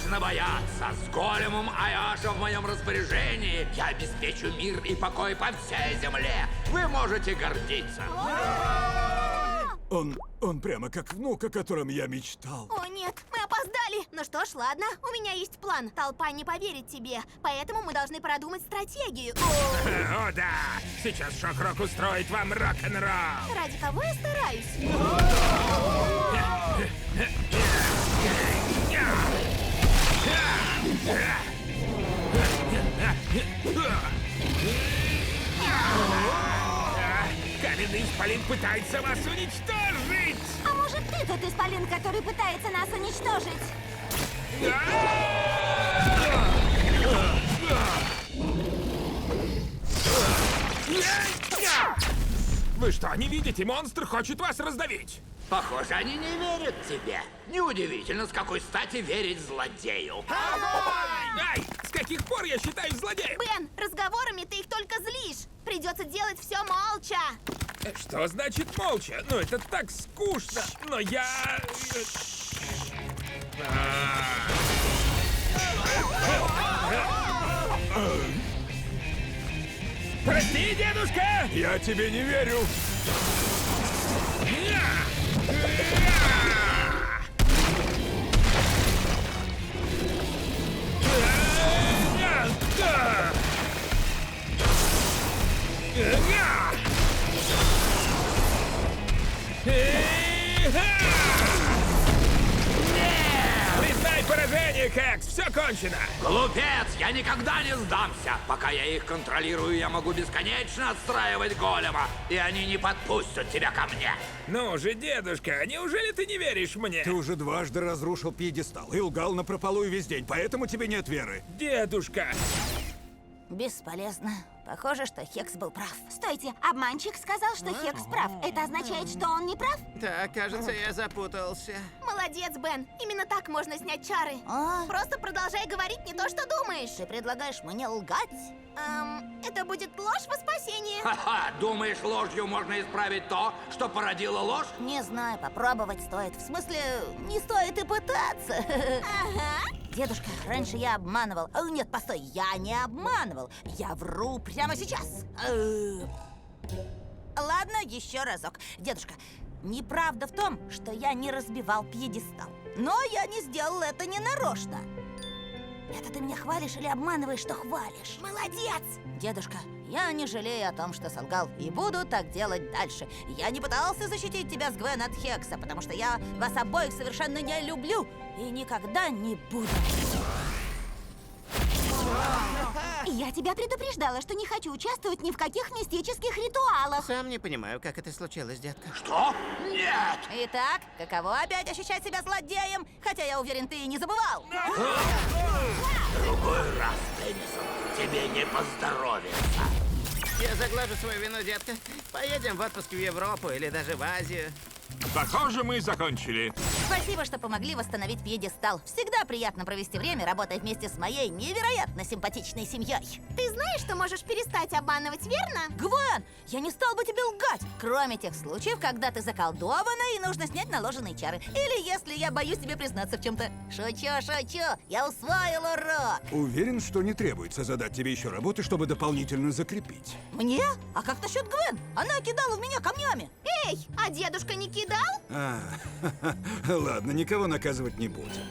нужно бояться. С големом Аяша в моем распоряжении я обеспечу мир и покой по всей земле. Вы можете гордиться. Он прямо как внук, о котором я мечтал. О нет, мы опоздали. Ну что ж, ладно, у меня есть план. Толпа не поверит тебе, поэтому мы должны продумать стратегию. О, да! Сейчас Шок-Рок устроит вам рок-н-ролл! Ради кого я стараюсь? Каменный исполин пытается вас уничтожить! А может, ты тот исполин, который пытается нас уничтожить? Вы что, не видите? Монстр хочет вас раздавить! Похоже, они не верят тебе. Неудивительно, с какой стати верить злодею. Ай! С каких пор я считаюсь злодеем? Бен, разговорами ты их только злишь. Придется делать все молча. Что значит молча? Ну, это так скучно. Но я... Прости, дедушка! Я тебе не верю. Признай поражение, Кекс! Все кончено! Глупец, я никогда не сдамся. Пока я их контролирую, я могу бесконечно отстраивать голема, и они не подпустят тебя ко мне. Ну же, дедушка, неужели ты не веришь мне? Ты уже дважды разрушил пьедестал и лгал напропалую весь день, поэтому тебе нет веры. Дедушка! Бесполезно. Похоже, что Хекс был прав. Стойте, обманщик сказал, что Хекс прав. Это означает, что он не прав? Так, кажется, я запутался. Молодец, Бен. Именно так можно снять чары. Просто продолжай говорить не то, что думаешь. Ты предлагаешь мне лгать? Это будет ложь во спасение. Ха-ха, думаешь, ложью можно исправить то, что породило ложь? Не знаю, попробовать стоит. В смысле, не стоит и пытаться. Ага. Дедушка, раньше я обманывал. Нет, постой, я не обманывал. Я вру прямо сейчас. Ладно, еще разок. Дедушка, неправда в том, что я не разбивал пьедестал. Но я не сделал это ненарочно. Это ты меня хвалишь или обманываешь, что хвалишь? Молодец! Дедушка, я не жалею о том, что солгал, и буду так делать дальше. Я не пытался защитить тебя с Гвен от Хекса, потому что я вас обоих совершенно не люблю и никогда не буду. Я тебя предупреждала, что не хочу участвовать ни в каких мистических ритуалах. Сам не понимаю, как это случилось, детка. Что? Нет! Итак, каково опять ощущать себя злодеем? Хотя я уверен, ты и не забывал. Другой раз, Теннисон, тебе не поздоровится. Я заглажу свою вину, детка. Поедем в отпуск в Европу или даже в Азию. Похоже, мы закончили. Спасибо, что помогли восстановить пьедестал. Всегда приятно провести время, работая вместе с моей невероятно симпатичной семьей. Ты знаешь, что можешь перестать обманывать, верно? Гвен, я не стал бы тебе лгать. Кроме тех случаев, когда ты заколдована и нужно снять наложенные чары. Или если я боюсь тебе признаться в чем-то. Шучу, шучу. Я усвоил урок. Уверен, что не требуется задать тебе еще работы, чтобы дополнительно закрепить. Мне? А как насчет Гвен? Она кидала в меня камнями. Эй, а дедушка не кидал? Ладно, никого наказывать не будем.